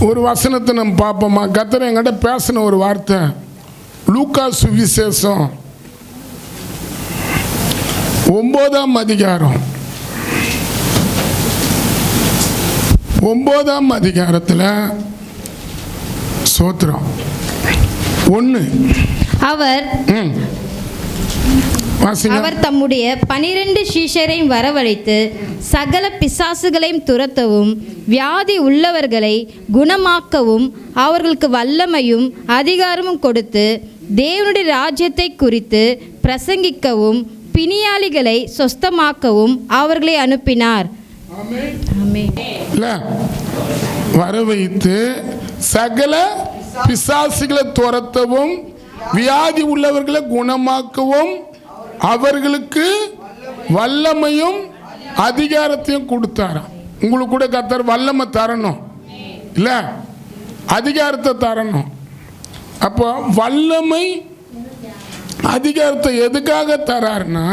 ஒரு வசனத்தை நம்ம பார்ப்போமா? கர்த்தர் என்கிட்ட பேசின ஒரு வார்த்தை, லூக்கா சுவிசேஷம் 9ஆம் அதிகாரம் 9ஆம் அதிகாரத்தில் சோத்திரம் 1. அவர் தம்முடைய 12 சீஷரையும் வரவழைத்து சகல பிசாசுகளையும் துரத்தவும் வியாதி உள்ளவர்களை குணமாக்கவும் அவர்களுக்கு வல்லமையும் அதிகாரமும் கொடுத்து தேவனுடைய ராஜ்யத்தை குறித்து பிரசங்கிக்கவும் பிணியாளிகளை சொஸ்தமாக்கவும் அவர்களை அனுப்பினார். வரவைத்து சகல பிசாசுகளை துரத்தவும் வியாதி உள்ளவர்களை குணமாக்கவும் அவர்களுக்கு வல்லமையும் அதிகாரத்தையும் கொடுத்தாராம். உங்களுக்கு கூட கர்த்தர் வல்லமை தரணும் இல்ல, அதிகாரத்தை தரணும். அப்போ வல்லமை அதிகாரத்தை எதுக்காக தராருன்னா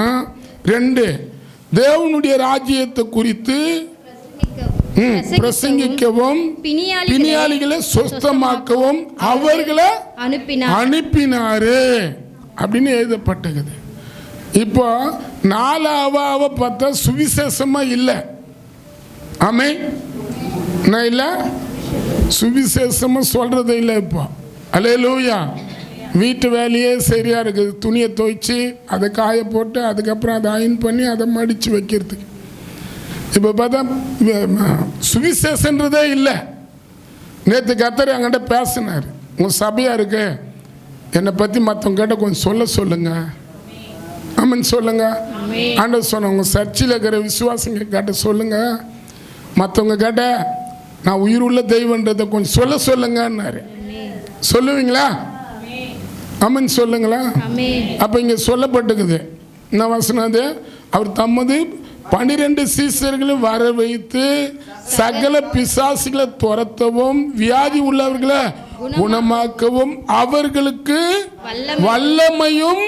2, தேவனுடைய ராஜ்யத்தை குறித்து பிரசங்கிக்கவும் பிணியாளிகளை சுத்தமாக்கவும் அவர்களை அனுப்பினாரு அப்படின்னு எழுதப்பட்டது. இப்போ 4 பார்த்தா சுவிசேஷமா இல்லை. ஆமே நான் இல்லை, சுவிசேஷமா சொல்றதே இல்லை. இப்போ அல்லேலூயா. வீட்டு வேலையே சரியா இருக்குது. துணியை துவைச்சி அதை காய போட்டு அதுக்கப்புறம் அதை அயன் பண்ணி அதை மடித்து வைக்கிறதுக்கு. இப்போ பார்த்தா சுவிசேஷன்றதே இல்லை. நேற்று கர்த்தர் என்கிட்ட பேசினார், உங்கள் சபையாக இருக்கு, என்னை பற்றி மற்றவங்க கிட்ட கொஞ்சம் சொல்லுங்க. ஆமான்னு சொல்லுங்க. ஆண்டவர் சொன்ன உங்கள் சர்ச்சில் இருக்கிற விசுவாசங்க கேட்ட சொல்லுங்க, மற்றவங்க கேட்ட நான் உயிருள்ள தெய்வன்றதை கொஞ்சம் சொல்லுங்கன்னாரு. சொல்லுவீங்களா? ஆமான்னு சொல்லுங்களா? அப்போ இங்கே சொல்லப்பட்டுக்குது என்ன வசனம் அது? அவர் தமது 12 சீஷர்களும் வர வைத்து சகல பிசாசுகளை துரத்தவும் வியாதி உள்ளவர்களை குணமாக்கவும் அவர்களுக்கு வல்லமையும்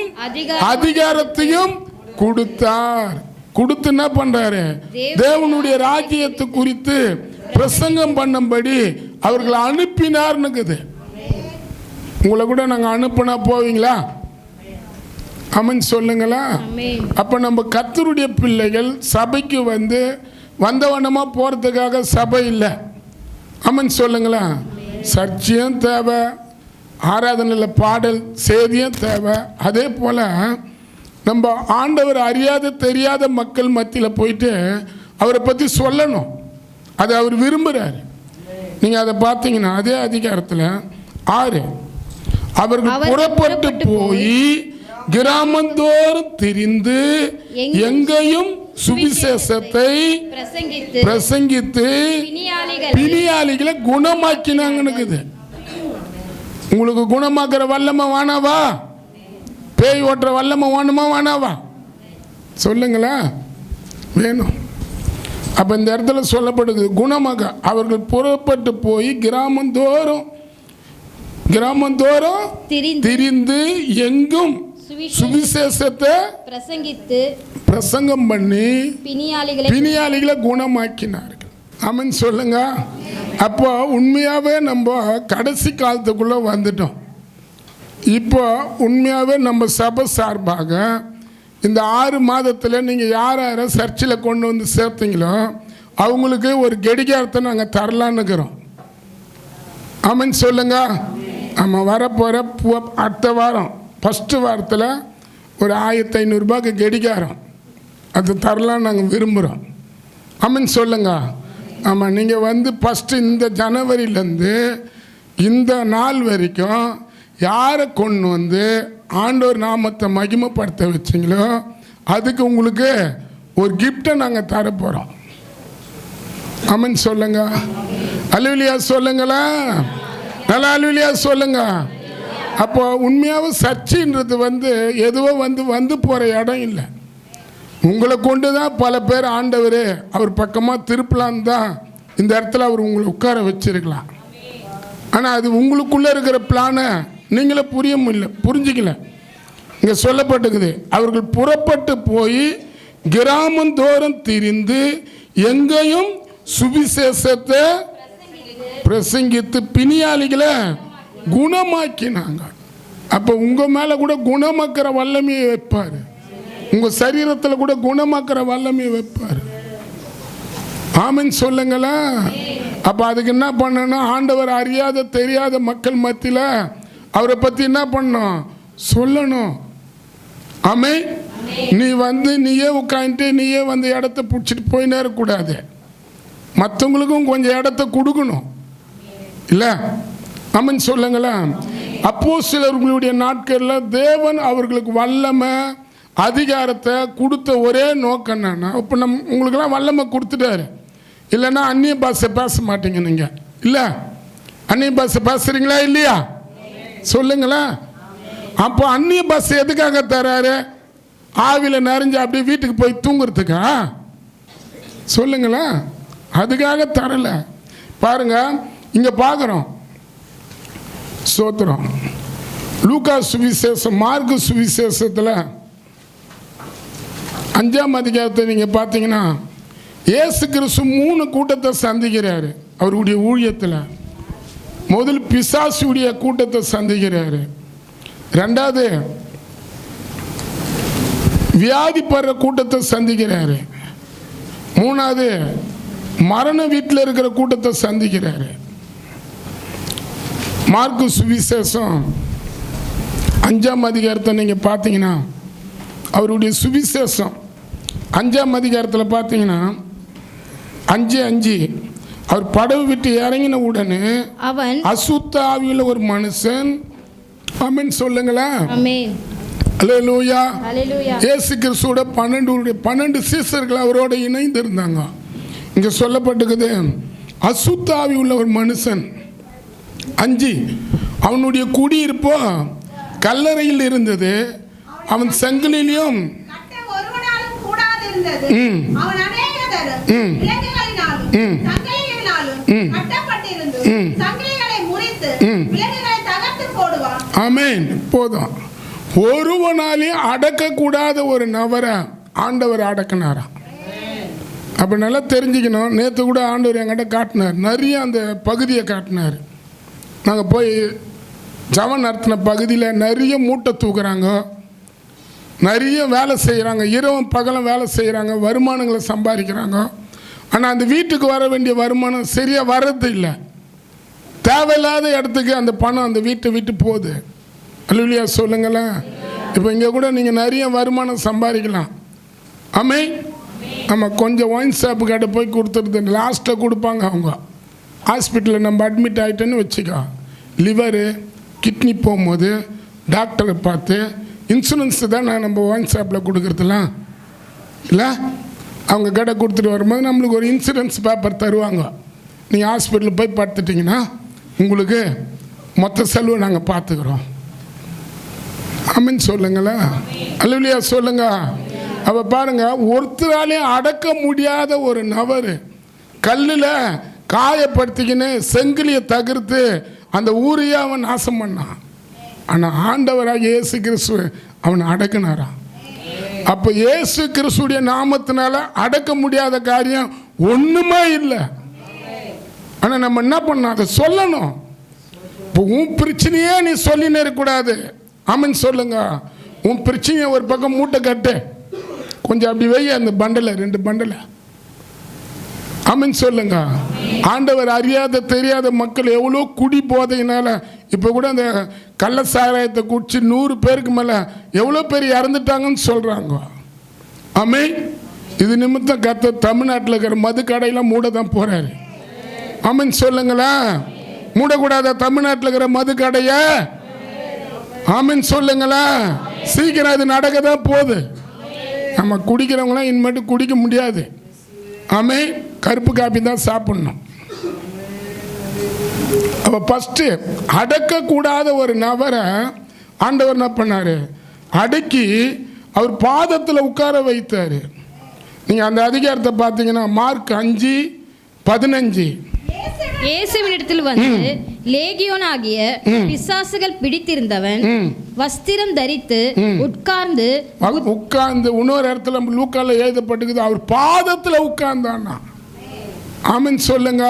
அதிகாரத்தையும் கொடுத்தார். கொடுத்து என்ன பண்றாரு? தேவனுடைய ராஜ்யத்தை குறித்து பிரசங்கம் பண்ணும்படி அவர்களை அனுப்பினார்னுக்குது. உங்களை கூட நாங்கள் அனுப்பினா போவீங்களா? அமன் சொல்லுங்களா? அப்போ நம்ம கர்த்தருடைய பிள்ளைகள் சபைக்கு வந்தவனமாக போகிறதுக்காக சபை இல்லை. அமன் சொல்லுங்களா? சர்ச்சையும் தேவை, ஆராதனையில் பாடல் செய்தியும் தேவை. அதே போல் நம்ம ஆண்டவர் அறியாத தெரியாத மக்கள் மத்தியில் போயிட்டு அவரை பற்றி சொல்லணும். அதை அவர் விரும்புகிறார். நீங்கள் அதை பார்த்தீங்கன்னா அதே அதிகாரத்தில் 6, அவர்கள் புறப்பட்டு போய் கிராமந்தோறும் திரிந்து எங்கேயும் சுவிசேஷத்தை பிரசங்கித்து பிணியாளிகளை குணமாக்கினாங்கன்னு. உங்களுக்கு குணமாக்குற வல்லமை வானாவா? பேய் ஓட்டுற வல்லமை வாணுமா வானாவா? சொல்லுங்களா? வேணும். அப்போ இந்த இடத்துல சொல்லப்படுது குணமாக அவர்கள் புறப்பட்டு போய் கிராமந்தோறும் திரிந்து எங்கும் சுவிசேஷத்தை பிரசங்கம் பண்ணி பிணியாளிகளை குணமாக்கினார்கள். ஆமென் சொல்லுங்க. அப்போ உண்மையாகவே நம்ம கடைசி காலத்துக்குள்ளே வந்துட்டோம். இப்போ உண்மையாகவே நம்ம சபை சார்பாக இந்த 6 மாதத்தில் நீங்கள் யார் யாரை சர்ச்சில் கொண்டு வந்து சேர்த்தீங்களோ அவங்களுக்கு ஒரு கெடிகாரத்தை நாங்கள் தரலான்னு இருக்கிறோம். ஆமென் சொல்லுங்க. ஆமாம், வரப்போகிற அடுத்த வாரம் ஃபஸ்ட்டு வாரத்தில் ஒரு 1500 ரூபாய்க்கு கெடிகாரம் அது தரலான்னு நாங்கள் விரும்புகிறோம். ஆமென் சொல்லுங்க. ஆமாம், நீங்கள் ஃபஸ்ட்டு இந்த ஜனவரியிலேருந்து இந்த நாள் வரைக்கும் யாரை கொண்டு ஆண்டவர் நாமத்தை மகிமைப்படுத்த வச்சிங்களோ அதுக்கு உங்களுக்கு ஒரு கிஃப்டை நாங்கள் தரப்போகிறோம். ஆமென் சொல்லுங்க. அல்லேலூயா சொல்லுங்களா? நல்லா அல்லேலூயா சொல்லுங்க. அப்போ உண்மையாக சர்ச்சைன்றது எதுவோ வந்து போகிற இடம் இல்லை. உங்களை கொண்டு தான் பல பேர் ஆண்டவர் அவர் பக்கமாக திருப்பலான்னு தான் இந்த இடத்துல அவர் உங்களை உட்கார வச்சிருக்கலாம். ஆனால் அது உங்களுக்குள்ளே இருக்கிற பிளானை நீங்களே புரிஞ்சிக்கல. இங்கே சொல்லப்பட்டுக்குது, அவர்கள் புறப்பட்டு போய் கிராமந்தோறும் திரிந்து எங்கேயும் சுவிசேஷத்தை பிரசங்கித்து பிணியாளிகளை குணமாக்கினாங்க. அப்போ உங்கள் மேலே கூட குணமாக்குற வல்லமையை வைப்பார். உங்கள் சரீரத்தில் கூட குணமாக்குற வல்லமையை வைப்பார். ஆமென் சொல்லுங்களா. அப்போ அதுக்கு என்ன பண்ணணும்? ஆண்டவர் அறியாத தெரியாத மக்கள் மத்தியில் அவரை பற்றி என்ன பண்ணணும்? சொல்லணும். ஆமென். நீ நீயே உட்காந்துட்டு நீயே இடத்த பிடிச்சிட்டு போயினே இருக்கக்கூடாது. மற்றவங்களுக்கும் கொஞ்சம் இடத்த கொடுக்கணும் இல்லை? ஆமென் சொல்லுங்களா. அப்போஸ்தலர்களுடைய நாட்களில் தேவன் அவர்களுக்கு வல்லமை அதிகாரத்தை கொடுத்த ஒரே நோக்கம் என்னன்னா, இப்போ உங்களுக்கெல்லாம் வல்லமை கொடுத்துட்டாரு. இல்லைன்னா அந்நிய பாஷை பேச மாட்டீங்க நீங்கள் இல்லை? அந்நிய பாஷை பேசுறீங்களா இல்லையா? சொல்லுங்களேன். அப்போ அந்நிய பாஷை எதுக்காக தராரு? ஆவியில் நிறைஞ்சு அப்படியே வீட்டுக்கு போய் தூங்குறதுக்கா? சொல்லுங்களேன். அதுக்காக தரல. பாருங்க, இங்கே பார்க்குறோம். சோத்திரம். லூக்கா சுவிசேஷம், மார்க்கு சுவிசேஷத்தில் 5ஆம் அதிகாரத்தை நீங்கள் பார்த்தீங்கன்னா இயேசு கிறிஸ்து 3 கூட்டத்தை சந்திக்கிறாரு அவருடைய ஊழியத்தில். முதல் பிசாசுடைய கூட்டத்தை சந்திக்கிறாரு. 2வது வியாதிப்படுற கூட்டத்தை சந்திக்கிறாரு. 3வது மரண வீட்டில் இருக்கிற கூட்டத்தை சந்திக்கிறாரு. மார்க்கு சுவிசேஷம் 5ஆம் அதிகாரத்தை நீங்கள் பார்த்தீங்கன்னா அவருடைய சுவிசேஷம் 5ஆம் அதிகாரத்தில் பார்த்தீங்கன்னா 5:5 அவர் படகு விட்டு இறங்கின உடனே அவன் அசுத்த ஆவியுள்ள ஒரு மனுஷன். ஆமென் சொல்லுங்களேன். அல்லேலூயா. இயேசு கிறிஸ்துவோட 12 சீசர்கள் அவரோட இணைந்து இருந்தாங்க. இங்கே சொல்லப்பட்டிருக்குது அசுத்த ஆவி உள்ள ஒரு மனுஷன். 5 அவனுடைய குடியிருப்போ கல்லறையில் இருந்தது. அவன் சங்கிலிலும் ஆமென். போதும். ஒருவனாலையும் அடக்கக்கூடாத ஒரு நபரை ஆண்டவர் அடக்கினாரா? அப்போ நல்லா தெரிஞ்சுக்கணும். நேற்று கூட ஆண்டவர் என்கிட்ட காட்டினார், நிறைய அந்த பகுதியை காட்டினார். நாங்கள் போய் ஜவன் நடத்தின பகுதியில் நிறைய மூட்டை தூக்குறாங்க, நிறைய வேலை செய்கிறாங்க, இரவும் பகலும் வேலை செய்கிறாங்க, வருமானங்களை சம்பாதிக்கிறாங்க. ஆனால் அந்த வீட்டுக்கு வர வேண்டிய வருமானம் சரியாக வர்றது இல்லை. தேவையில்லாத இடத்துக்கு அந்த பணம் அந்த வீட்டை விட்டு போகுது. அல்லேலூயா சொல்லுங்களேன். இப்போ இங்கே கூட நீங்கள் நிறைய வருமானம் சம்பாதிக்கலாம். ஆமென். நம்ம கொஞ்சம் ஒயின் ஷாப்பு கடை போய் கொடுத்துருது, லாஸ்ட்டில் கொடுப்பாங்க அவங்க. ஹாஸ்பிட்டலில் நம்ம அட்மிட் ஆகிட்டோன்னு வச்சுக்கோ, லிவரு கிட்னி போகும்போது டாக்டரை பார்த்து இன்சூரன்ஸு தான் நம்ம ஒயின் ஷாப்பில் கொடுக்குறதுலாம் இல்லை. அவங்க கடை கொடுத்துட்டு வரும்போது நம்மளுக்கு ஒரு இன்சூரன்ஸ் பேப்பர் தருவாங்க. நீங்கள் ஹாஸ்பிட்டலில் போய் பார்த்துட்டிங்கன்னா உங்களுக்கு மொத்த செலவு நாங்கள் பார்த்துக்குறோம். ஆமென் சொல்லுங்களேன். அல்லேலூயா சொல்லுங்க. அப்போ பாருங்கள், ஒருத்தராலையும் அடக்க முடியாத ஒரு நபர் கல்லில் காயப்படுத்திக்கின்னு செங்கிலியை தகர்த்து அந்த ஊரையே அவன் நாசம் பண்ணான். ஆனால் ஆண்டவராக இயேசு கிறிஸ்து அவனை அடக்கினாரா? அப்போ இயேசு கிறிஸ்துடைய நாமத்தினால அடக்க முடியாத காரியம் ஒன்றுமே இல்லை. ஆனால் நம்ம என்ன பண்ணோம்? அதை சொல்லணும். இப்போ உன் பிரச்சனையே நீ சொல்லினே இருக்கக்கூடாது. ஆமென் சொல்லுங்க. உன் பிரச்சனையை ஒரு பக்கம் மூட்டை கட்டு, கொஞ்சம் அப்படி வை அந்த பண்டலை, 2 பண்டலை. ஆமென் சொல்லுங்க. ஆண்டவர் அறியாத தெரியாத மக்கள் எவ்வளோ குடி போதையினால இப்போ கூட அந்த கள்ள சாராயத்தை குடிச்சு 100 பேருக்கு மேலே எவ்வளோ பேர் இறந்துட்டாங்கன்னு சொல்கிறாங்க. ஆமென். இது நிமித்தம் கர்த்தர் தமிழ்நாட்டில் இருக்கிற மது கடையெல்லாம் மூட தான் போகிறாரு. ஆமென் சொல்லுங்களா. மூடக்கூடாத தமிழ்நாட்டில் இருக்கிற மது கடையை? ஆமென் சொல்லுங்களா. சீக்கிரம் அது நடக்க தான் போகுது. நம்ம குடிக்கிறவங்களாம் இனிமேட்டு குடிக்க முடியாது. ஆமென். கருப்பு காப்பி தான் சாப்பிடணும். அப்போ ஃபஸ்ட்டு அடக்கக்கூடாத ஒரு நபரை ஆண்டவர் என்ன பண்ணார்? அடக்கி அவர் பாதத்தில் உட்கார வைத்தார். நீங்கள் அந்த அதிகாரத்தை பார்த்தீங்கன்னா மார்க் 5:15 இயேசுவினிடத்தில் வந்து லேகியோன் ஆகிய பிசாசுகள் பிடித்திருந்தவன் வஸ்திரம் தரித்து உட்கார்ந்து இன்னொரு இடத்துல லூக்கால எழுதப்பட்டிருக்குது, அவர் பாதத்தில் உட்கார்ந்தானா. ஆமென் சொல்லுங்க.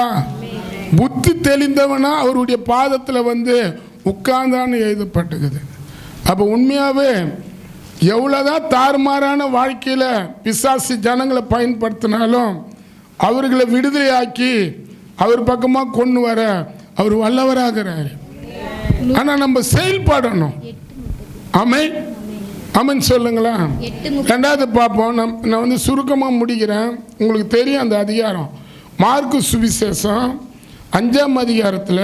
புத்தி தெளிந்தவனா அவருடைய பாதத்தில் வந்து உட்கார்ந்தான்னு எழுதப்பட்டுக்குது. அப்போ உண்மையாகவே எவ்வளோதான் தாறுமாறான வாழ்க்கையில் பிசாசு ஜனங்களை பயன்படுத்தினாலும் அவர்களை விடுதலையாக்கி அவர் பக்கமாக கொண்டு வர அவர் வல்லவராகிறார். ஆனால் நம்ம செயல்படணும். ஆமென் ஆமென் சொல்லுங்களா. ரெண்டாவது பார்ப்போம். நான் வந்து சுருக்கமாக முடிக்கிறேன். உங்களுக்கு தெரியும் அந்த அதிகாரம். மார்க்கு சுவிசேஷம் 5ஆம் அதிகாரத்தில்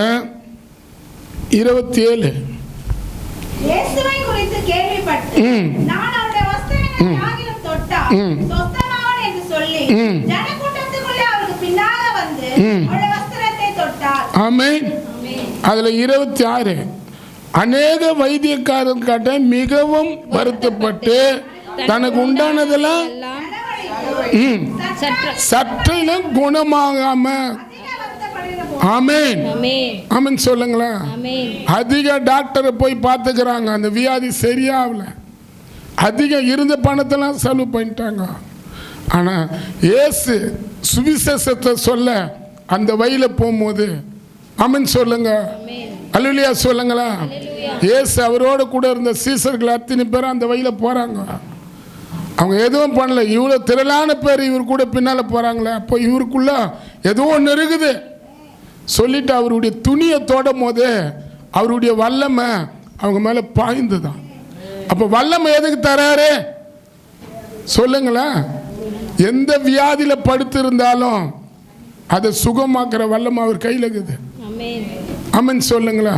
27. இயேசுவை குறித்து கேள்விப்பட்டு நான் அவருடைய வஸ்திரங்களை ஆகிலும் தொட்டால் சொஸ்தமாவேன் என்று சொல்லி ஜனக்கூட்டத்துக்குள்ளே அவருக்கு பின்னாக வந்து அவருடைய வஸ்திரத்தை தொட்டார். ஆமென். அதில் 26 அநேக வைத்தியக்காரர் காட்ட மிகவும் வருத்தப்பட்டு தனக்கு உண்டானதெல்லாம் சற்றிலும் குணமாகாம. ஆமென் ஆமென் சொல்லுங்களா. அதிக டாக்டரை போய் பார்த்துக்கிறாங்க, அந்த வியாதி சரியாகல. அதிகம் இருந்த பணத்தெல்லாம் செலவு பண்ணிட்டாங்க. ஆனால் இயேசு சுவிசேஷத்தை சொல்ல அந்த வழியில் போகும்போது ஆமென் சொல்லுங்க, அல்லேலூயா சொல்லுங்களா. இயேசு அவரோடு கூட இருந்த சீசர்கள் அத்தனை பேர் அந்த வழியில் போகிறாங்க. அவங்க எதுவும் பண்ணல. இவ்வளோ திரளான பேர் இவர் கூட பின்னால் போகிறாங்களே, அப்போ இவருக்குள்ள ஏதோ ஒன்று இருக்குது சொல்லிட்டு அவருடைய துணியை தொடும் போது அவருடைய வல்லமை அவங்க மேலே பாய்ந்து தான். அப்போ வல்லமை எதுக்கு தராரு சொல்லுங்களேன். எந்த வியாதியில் படுத்து இருந்தாலும் அதை சுகமாக்குற வல்லமை அவர் கையில் இருக்குது. ஆமென் சொல்லுங்களா.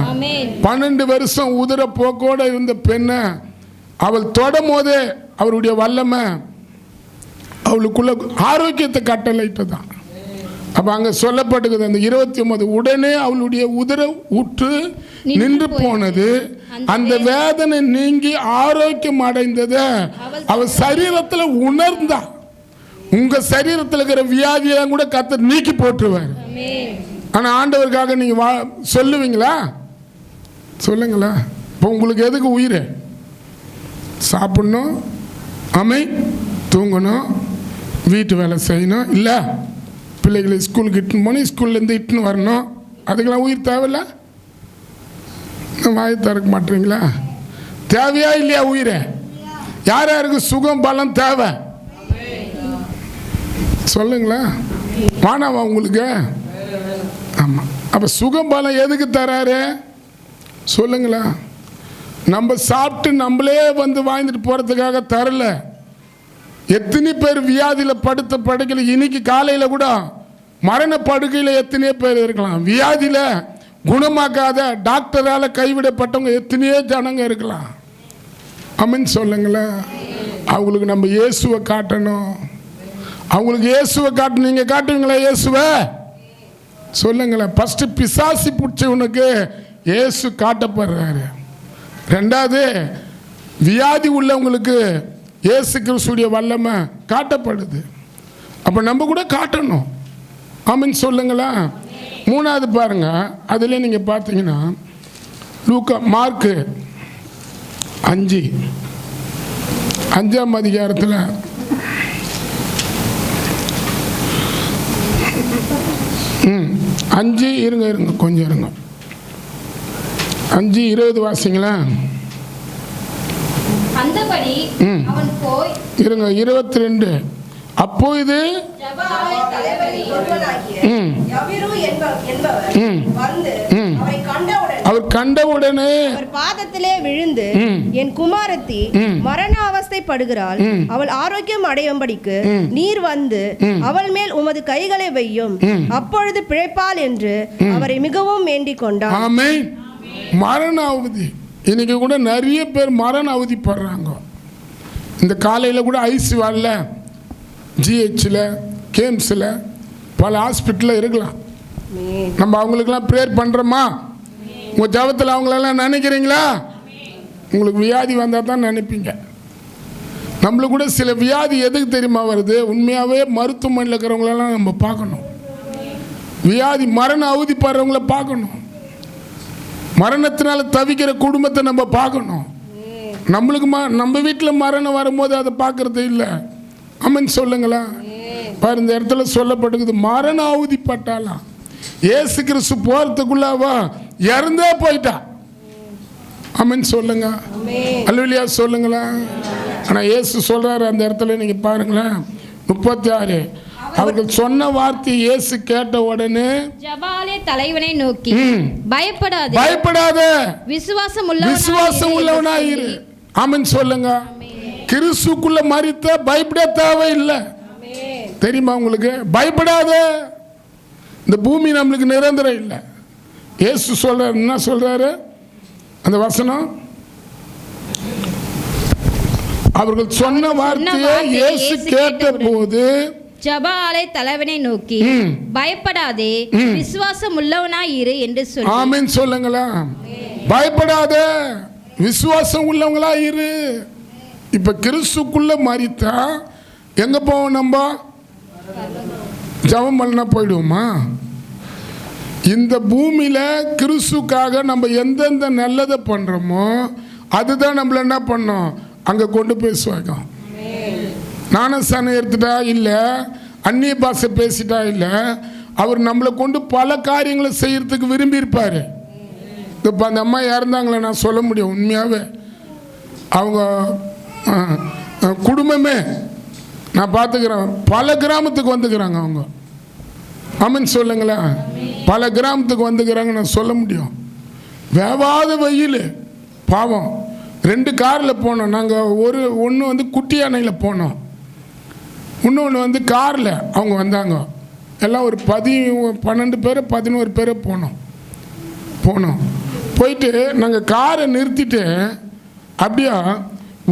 12 வருஷம் உதர போக்கோடு இருந்த பெண்ணை அவள் தொடும் போதே அவருடைய வல்லமை அவளுக்குள்ள ஆரோக்கியத்தை கட்டளையிட்டு தான். அப்போ அங்கே சொல்லப்பட்டுக்குது அந்த 29 உடனே அவளுடைய உதர உற்று நின்று போனது, அந்த வேதனை நீங்கி ஆரோக்கியம் அடைந்ததை அவள் சரீரத்தில் உணர்ந்தா. உங்க சரீரத்தில் இருக்கிற வியாதியெல்லாம் கூட கர்த்தர் நீக்கி போட்டுருவார். ஆனால் ஆண்டவருக்காக நீங்கள் சொல்லுவீங்களா சொல்லுங்களா. இப்போ உங்களுக்கு எதுக்கு உயிர்? சாப்பிடணும், ஆமென், தூங்கணும், வீட்டு வேலை செய்யணும், இல்லை பிள்ளைகளை ஸ்கூலுக்கு இட்டுன்னு போகணும், ஸ்கூல்லேருந்து இட்டுன்னு வரணும். அதுக்கெல்லாம் உயிர் தேவையில்ல. வாய் திறக்க மாட்டீங்களா? தேவையா இல்லையா உயிரை? யார் யாருக்கு சுகம் பலம் தேவை சொல்லுங்களா. வானாவா உங்களுக்கு? ஆமாம். அப்போ சுகம் பலம் எதுக்கு தராரு சொல்லுங்களா. நம்ம சாப்பிட்டு நம்மளே வந்து வாழ்ந்துட்டு போகிறதுக்காக தரல. எத்தனை பேர் வியாதியில் படுத்த படுக்கையில் இன்னைக்கு காலையில் கூட மரண படுக்கையில் எத்தனையோ பேர் இருக்கலாம். வியாதியில் குணமாக்காத டாக்டரால் கைவிடப்பட்டவங்க எத்தனையோ ஜனங்க இருக்கலாம். ஆமென் சொல்லுங்களேன். அவங்களுக்கு நம்ம இயேசுவை காட்டணும். அவங்களுக்கு இயேசுவை காட்டணும். நீங்கள் காட்டுவீங்களா இயேசுவை சொல்லுங்களேன். ஃபஸ்ட்டு பிசாசி பிடிச்சவனுக்கு இயேசு காட்டப்படுறாரு. ரெண்டாவது வியாதி உள்ளவங்களுக்கு இயேசு கிறிஸ்துடைய வல்லமை காட்டப்படுது. அப்போ நம்ம கூட காட்டணும். ஆமென் சொல்லுங்களா. மூணாவது பாருங்க, அதில் நீங்கள் பார்த்தீங்கன்னா லூக்கா மார்க்கு 5ஆம் அதிகாரத்தில் 5 இருங்க கொஞ்சம் இருங்க. 5:20 வாசிங்களா. அந்தபடி அவன் போய் இருங்க 22. அப்போது அவர் கண்டவுடனே அவர் பாதத்திலே விழுந்து, என் குமாரத்தி மரண அவஸ்தைப்படுகிறாள், அவள் ஆரோக்கியம் அடையும்படிக்கு நீர் வந்து அவள் மேல் உமது கைகளை வையும், அப்பொழுது பிழைப்பாள் என்று அவரை மிகவும் வேண்டிக் கொண்டார். ஆமென். மரண அவதி. இன்னைக்கு கூட நிறைய பேர் மரண அவதிப்படுறாங்க. இந்த காலையில் கூட ஐசியூல, ஜிஹெச்சில், கேம்ஸில், பல ஹாஸ்பிட்டலில் இருக்கலாம். நம்ம அவங்களுக்கெல்லாம் ப்ரேயர் பண்ணுறோமா? உங்கள் ஜபத்தில் அவங்களெல்லாம் நினைக்கிறீங்களா? உங்களுக்கு வியாதி வந்தால் தான் நினைப்பீங்க. நம்மளுக்கு கூட சில வியாதி எதுக்கு தெரியுமா வருது? உண்மையாகவே மருத்துவமனையில் இருக்கிறவங்களெல்லாம் நம்ம பார்க்கணும். வியாதி மரண அவதிப்படுறவங்கள பார்க்கணும். மரணத்தினால தவிக்கிற குடும்பத்தை நம்ம பார்க்கணும். நம்மளுக்கு நம்ம வீட்டில் மரணம் வரும்போது அதை பார்க்கறது இல்லை. ஆமென் சொல்லுங்களா. பாரு, இந்த இடத்துல சொல்லப்பட்டிருக்குது மரண அவதிப்பட்டாலாம். இயேசு கிறிஸ்து போகிறதுக்குள்ளவா இறந்தே போயிட்டா. ஆமென் சொல்லுங்க. அல்லேலூயா சொல்லுங்களேன். ஆனால் இயேசு சொல்கிறாரு அந்த இடத்துல, நீங்கள் பாருங்களேன் 36, அவர்கள் சொன்ன வார்த்தை இயேசு கேட்ட உடனே ஜபாலே தலைவனை நோக்கி, பயப்படாதே, பயப்படாதே, விசுவாசம் உள்ளவனாயிரு. ஆமென் சொல்லுங்க. கிறிஸ்துக்குள்ள மரித்த பயப்பட தேவையில்லை. தெரியுமா உங்களுக்கு? பயப்படாத. இந்த பூமி நம்மளுக்கு நிரந்தரம் இல்லை. இயேசு சொல்றாரு, என்ன சொல்றாரு அந்த வசனம்? அவர்கள் சொன்ன வார்த்தையை இயேசு கேட்ட போது ஜபாலே தலைவனை நோக்கி, பயப்படாதே, விசுவாசம் உள்ளவனாய் இரு என்று சொல்லி. ஆமென் சொல்லுங்களா. பயப்படாத, விசுவாசம் உள்ளவங்களா இரு. இப்ப கிறிஸ்துக்குள்ள மரித்தா எங்க போவோம்? நம்ம ஜெபம் பண்ணா போயிடுவோமா? இந்த பூமியில கிறிஸ்துக்காக நம்ம எந்தெந்த நல்லதை பண்றோமோ அதுதான் நம்மள என்ன பண்ணோம், அங்க கொண்டு போய் சுவாக்கம். ஞானஸ்தானம் எடுத்துட்டா இல்லை, அந்நிய பாஷை பேசிட்டா இல்லை, அவர் நம்மளை கொண்டு பல காரியங்களை செய்யறதுக்கு விரும்பி இருப்பாரு. இப்போ அந்த அம்மா இறந்தாங்களே, நான் சொல்ல முடியும் உண்மையாகவே. அவங்க குடும்பமே நான் பார்த்துக்கிறேன், பல கிராமத்துக்கு வந்துக்கிறாங்க அவங்க. ஆமென் சொல்லுங்களேன். பல கிராமத்துக்கு வந்துக்கிறாங்க, நான் சொல்ல முடியும். வேவாத வெயில் பாவம். 2 காரில் போனோம் நாங்கள். ஒன்று வந்து குட்டி யானையில் போனோம், இன்னொன்று வந்து காரில் அவங்க வந்தாங்க. எல்லாம் ஒரு 12 பேர் 11 பேர் போனோம். போயிட்டு நாங்கள் காரை நிறுத்திட்டு அப்படியே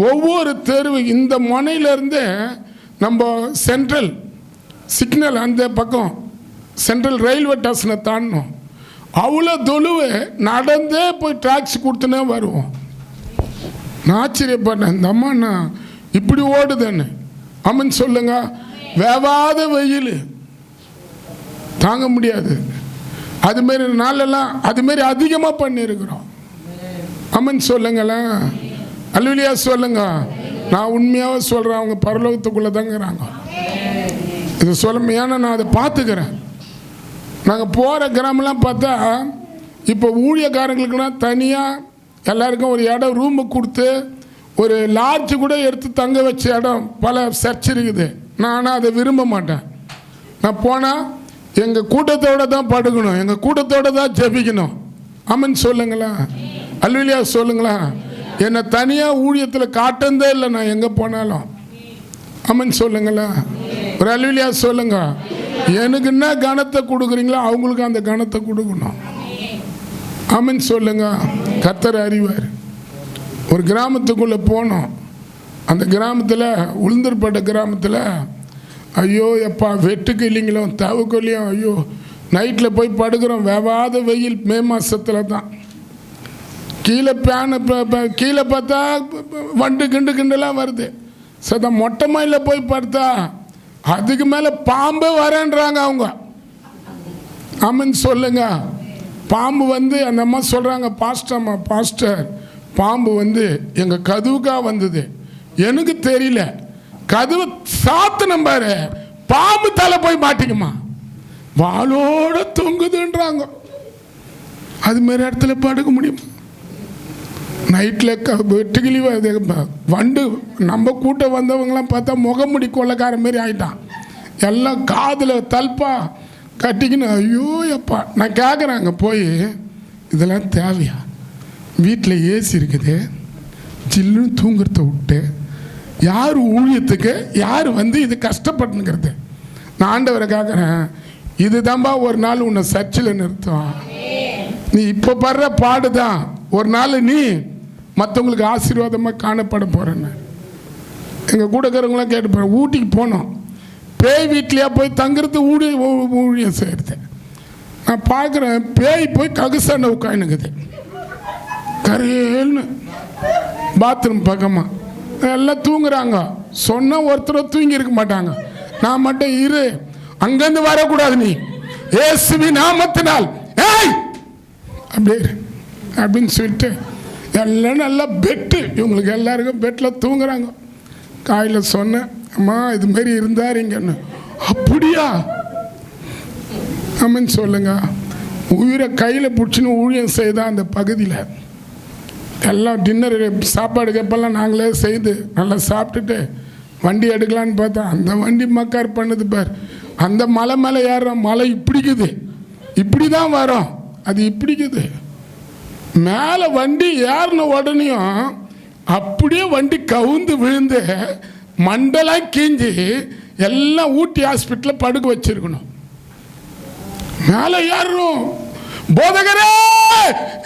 ஒவ்வொரு தெருவு, இந்த முனையிலேருந்து நம்ம சென்ட்ரல் சிக்னல் அந்த பக்கம் சென்ட்ரல் ரயில்வே ஸ்டேஷனை தாண்டணும். அவ்வளோ தொழுவு நடந்தே போய் டாக்ஸி கொடுத்துனே வருவோம். நான் ஆச்சரியப்பட்டேன், இந்த அம்மா இப்படி ஓடுதுன்னு. ஆமென் சொல்லுங்க. வேவாத வெயில் தாங்க முடியாது. அதுமாரி நாளெல்லாம் அதுமாரி அதிகமாக பண்ணியிருக்கிறோம். ஆமென் சொல்லுங்களேன். அல்லேலூயா சொல்லுங்க. நான் உண்மையாக சொல்கிறேன், அவங்க பரலோகத்துக்குள்ளே தாங்கிறாங்க. இது சொல்ல, ஏன்னா நான் அதை பார்த்துக்கிறேன். நாங்கள் போகிற கிராமம்லாம் பார்த்தா இப்போ ஊழியக்காரங்களுக்குலாம் தனியாக எல்லாருக்கும் ஒரு இடம் ரூமு கொடுத்து ஒரு லாட்ஜ் கூட எடுத்து தங்க வச்ச இடம் பல சர்ச் இருக்குது. நான் ஆனால் அதை விரும்ப மாட்டேன். நான் போனால் எங்கள் கூட்டத்தோடு தான் படுக்கணும், எங்கள் கூட்டத்தோடு தான் ஜெபிக்கணும். ஆமென் சொல்லுங்களா. அல்லேலூயா சொல்லுங்களா. என்னை தனியாக ஊழியத்தில் காட்டுந்தே இல்லை நான் எங்கே போனாலும். ஆமென் சொல்லுங்களா. ஒரு அல்லேலூயா சொல்லுங்க. எனக்கு என்ன கனத்தை கொடுக்குறீங்களோ அவங்களுக்கு அந்த கனத்தை கொடுக்கணும். ஆமென் சொல்லுங்க. கர்த்தர் அறிவார். ஒரு கிராமத்துக்குள்ளே போனோம். அந்த கிராமத்தில் உளுந்தூர்பேட்டை கிராமத்தில் ஐயோ எப்பா வெட்டுக்கு இல்லைங்களும் தவுக்கொல்லியும் ஐயோ நைட்டில் போய் படுக்கிறோம். வேவாத வெயில், மே மாதத்தில் தான். கீழே கீழே பார்த்தா வண்டு கிண்டெல்லாம் வருது. சதா மொட்டை மாடியில் போய் பார்த்தா அதுக்கு மேலே பாம்பு வரேன்றாங்க அவங்க. ஆமென் சொல்லுங்க. பாம்பு வந்து அந்த அம்மா சொல்கிறாங்க, பாஸ்டர் பாம்பு வந்து எங்கள் கதவுக்காக வந்தது, எனக்கு தெரியல, கதவு சாத்தினம் பாரு, பாம்பு தலை போய் மாட்டிக்குமா, வாளோட தொங்குதுன்றாங்க. அதுமாரி இடத்துல படுக்க முடியுமா? நைட்டில் வெட்டுக்கிளி வண்டு. நம்ம கூட்டம் வந்தவங்களாம் பார்த்தா முகமுடி கொள்ளைக்கார மாரி ஆகிட்டான். எல்லாம் காதில் தல்பா கட்டிக்கின்னு ஐயோ எப்பா. நான் கேட்குறாங்க போய், இதெல்லாம் தேவையா? வீட்டில் ஏசி இருக்குது, ஜில்லுன்னு தூங்குறத விட்டு யார் ஊழியத்துக்கு யார் வந்து இது கஷ்டப்பட்டுங்கிறது? நான் ஆண்டவரை கேட்குறேன், இது தான்பா ஒரு நாள் உன்னை சர்ச்சில் நிறுத்தும். நீ இப்போ படுற பாடுதான் ஒரு நாள் நீ மற்றவங்களுக்கு ஆசீர்வாதமாக காணப்பட போகிறேன்னு. எங்கள் கூட இருக்கிறவங்களாம் கேட்டு போகிறேன். ஊட்டிக்கு போனோம். பேய் வீட்லையா போய் தங்குறது ஊழியம் செய்கிறது. நான் பார்க்குறேன், பேய் போய் ககுசாண்ட உட்காந்துக்குது கரையேன்னு பாத்ரூம் பக்கமாக. எல்லாம் தூங்குறாங்க. சொன்னால் ஒருத்தர் தூங்கி இருக்க மாட்டாங்க. நான் மட்டும் இரு, அங்கேருந்து வரக்கூடாது, நீ இயேசுவின் நாமத்தினால் ஏய் அப்படியே அப்படின்னு சொல்லிட்டு எல்லாம் நல்லா பெட்டு, இவங்களுக்கு எல்லாருக்கும் பெட்டில் தூங்குறாங்க. காலையில் சொன்னேன், அம்மா இதுமாரி இருந்தார் இங்கன்னு. அப்படியா? ஆமென் சொல்லுங்க. உயிரை கையில் பிடிச்சின்னு ஊழியம் செய்தால் அந்த பகுதியில் எல்லாம் டின்னர் சாப்பாடு கப்பெல்லாம் நாங்களே செய்து நல்லா சாப்பிட்டுட்டு வண்டி எடுக்கலான்னு பார்த்தா அந்த வண்டி மக்கார் பண்ணுது பார். அந்த மலை மேலே ஏறுறோம், மலை இப்படிக்குது, இப்படி தான் வரும், அது இப்படிக்குது. மேலே வண்டி ஏறின உடனேயும் அப்படியே வண்டி கவுந்து விழுந்து மண்டலாம் கீஞ்சி எல்லாம் ஊட்டி ஹாஸ்பிட்டலில் படுக்க வச்சிருக்கணும். மேலே ஏறணும், போதகரே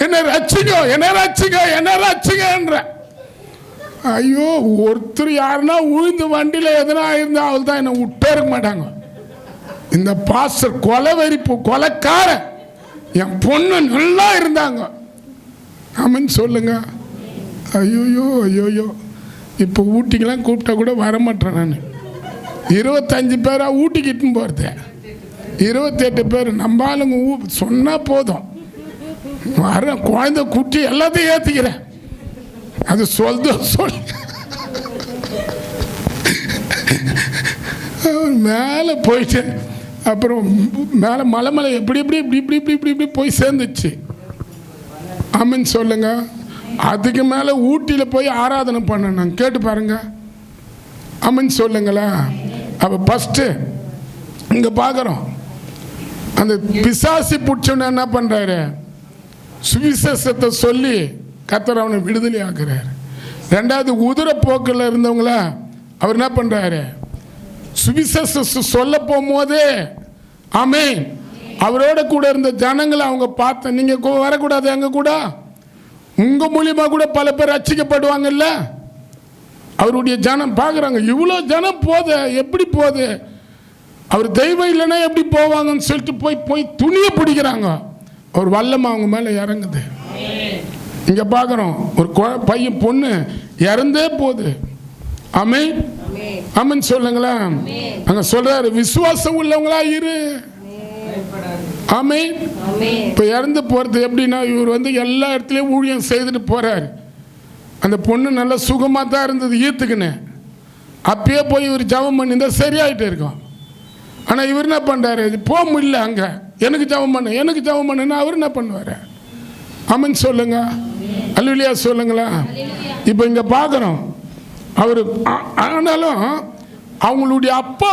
என்ன ரட்சிங்க, என்ன ரட்சிங்க, என்ன ரட்சிங்கன்ற. ஐயோ, ஒருத்தர் யாருன்னா உழுந்து வண்டியில் எதனா இருந்தா அவள் தான் என்னை விட்டே இருக்க மாட்டாங்க. இந்த பாஸ்டர் கொலைவெறிப்பு கொலைக்காரன், என் பொண்ணு நல்லா இருந்தாங்க. ஆமென் சொல்லுங்க. ஐயோயோ ஐயோயோ, இப்போ ஊட்டிக்கெல்லாம் கூப்பிட்டா கூட வரமாட்டேன் நான். 25 பேராக ஊட்டிக்கிட்டுன்னு போகிறது, 28 பேர் நம்ம ஆளுங்க சொன்னால் போதும் வர குழந்தை குட்டி எல்லாத்தையும் ஏற்றிக்கிறேன். அது சொல் மேலே போயிட்டு அப்புறம் மேலே மலை மலை எப்படி இப்படி இப்படி இப்படி இப்படி இப்படி இப்படி போய் சேர்ந்துச்சு. ஆமென் சொல்லுங்க. அதுக்கு மேலே ஊட்டியில் போய் ஆராதனை பண்ணணும், கேட்டு பாருங்க. ஆமென் சொல்லுங்களா. அப்போ ஃபஸ்ட்டு இங்கே பார்க்குறோம், அந்த பிசாசி பிடிச்சவன என்ன பண்ணுறாரு, சுவிசேஷத்தை சொல்லி கர்த்தர் அவனை விடுதலை ஆக்குறாரு. ரெண்டாவது உதிர போக்கில் இருந்தவங்கள அவர் என்ன பண்ணுறாரு, சுவிசேஷத்தை சொல்ல போகும்போதே ஆமென் அவரோட கூட இருந்த ஜனங்களை அவங்க பார்த்த, நீங்கள் வரக்கூடாது எங்கள் கூட, உங்கள் மூலியமாக கூட பல பேர் ரட்சிக்கப்படுவாங்கல்ல. அவருடைய ஜனம் பார்க்குறாங்க, இவ்வளோ ஜனம் போகுது, எப்படி போகுது, அவர் தெய்வம் இல்லைன்னா எப்படி போவாங்கன்னு சொல்லிட்டு போய் துணியை பிடிக்கிறாங்க. அவர் வல்லமை அவங்க மேலே இறங்குது. இங்கே பார்க்குறோம், ஒரு பையன் பொண்ணு இறந்தே போகுது. ஆமென் ஆமென் சொல்லுங்களா. அங்கே சொல்கிறாரு, விசுவாசம் உள்ளவங்களா இரு. ஆமென். இப்போ இறந்து போகிறது எப்படின்னா, இவர் எல்லா இடத்துலையும் ஊழியம் செய்துட்டு போகிறாரு. அந்த பொண்ணு நல்லா சுகமாக தான் இருந்தது ஈத்துக்குன்னு. அப்பயே போய் இவர் ஜபம் பண்ணியிருந்தால் சரியாயிட்டு இருக்கோம். ஆனால் இவர் என்ன பண்ணுறாரு, போக முடியல, அங்கே எனக்கு ஜபம் பண்ண, எனக்கு ஜபம் பண்ணுன்னா அவர் என்ன பண்ணுவார். ஆமென் சொல்லுங்க. அல்லேலூயா சொல்லுங்களா. இப்போ இங்கே பார்க்குறோம், அவர் ஆனாலும் அவங்களுடைய அப்பா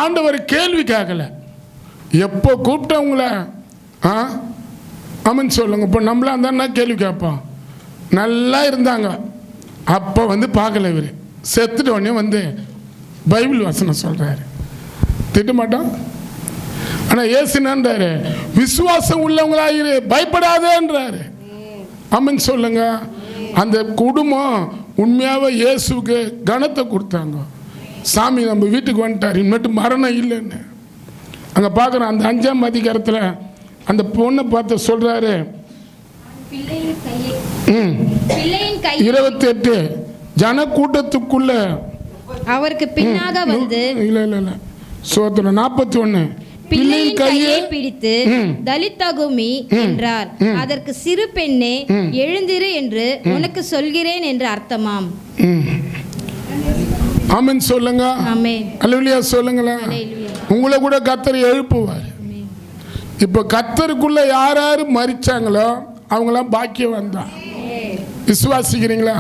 ஆண்டவர் கேள்வி கேட்கல. எப்போ கூப்பிட்டவங்கள ஆமென் சொல்லுங்க. இப்போ நம்மளா இருந்தா கேள்வி கேட்போம். நல்லா இருந்தாங்க, அப்போ பார்க்கல. இவர் செத்துட்ட உடனே பைபிள் வசனம் சொல்கிறாரு, திட்ட மாட்டோம். ஆனால் ஏசுனான்றாரு, விசுவாசம் உள்ளவங்களாயிரு, பயப்படாதேன்றாரு. ஆமென் சொல்லுங்க. அந்த குடும்பம் உண்மையாகவே இயேசுக்கு கனத்தை கொடுத்தாங்க. சாமி நம்ம வீட்டுக்கு வந்துட்டார், இனிமேட்டு மரணம் இல்லைன்னு. அங்கே பார்க்குறோம், அந்த 5ஆம் அதிகாரத்தில் அந்த பொண்ணை பார்த்து சொல்கிறாரு, 28 ஜன கூட்டத்துக்குள்ள அவருக்கு பின்னாக இல்லை சோத்திரம் 41 பிள்ளையின் கையை பிடித்து தலித்தகுமி என்றார். அதற்கு சிறு பெண்ணே எழுந்திரு என்று உனக்கு சொல்கிறேன் என்று அர்த்தமாம். ஆமென் சொல்லுங்க. அல்லேலூயா சொல்லுங்களா. உங்களை கூட கர்த்தர் எழுப்புவார். இப்போ கர்த்தருக்குள்ள யார் யார் மரிச்சாங்களோ அவங்களாம் பாக்கியம் வந்தான். விசுவாசிக்கிறீங்களா?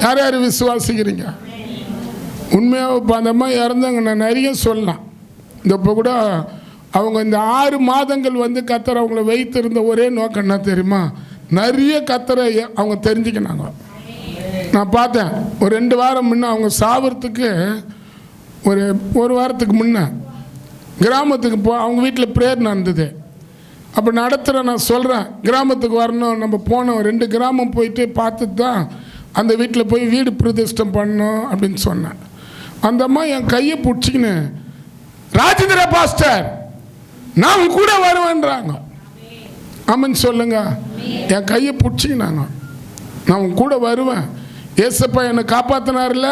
யார் யார் விசுவாசிக்கிறீங்க? உண்மையாக இப்போ அந்த அம்மா இறந்தாங்க, நான் நிறைய சொல்லலாம். இந்த இப்போ கூட அவங்க இந்த 6 மாதங்கள் கர்த்தர் அவங்கள வைத்திருந்த ஒரே நோக்கம் என்ன தெரியுமா, நிறைய கர்த்தரை அவங்க தெரிஞ்சுக்கினாங்க. நான் பார்த்தேன், ஒரு 2 வாரம் முன்னே அவங்க சாவறதுக்கு ஒரு வாரத்துக்கு முன்னே கிராமத்துக்கு அவங்க வீட்டில் ப்ரேயர் நடந்தது. அப்போ நடத்துகிற நான் சொல்கிறேன், கிராமத்துக்கு வரணும், நம்ம போனோம், 2 கிராமம் போயிட்டு பார்த்துட்டு தான் அந்த வீட்டில் போய் வீடு பிரதிஷ்டம் பண்ணோம் அப்படின்னு சொன்னேன். அந்த அம்மா என் கையை பிடிச்சிக்கின்னு, ராஜேந்திர பாஸ்டர் நான் கூட வருவேன்றாங்க. ஆமென் சொல்லுங்க. என் கையை பிடிச்சிக்கினாங்க, நான் கூட வருவேன், ஏசப்பா என்னை காப்பாற்றினார்ல,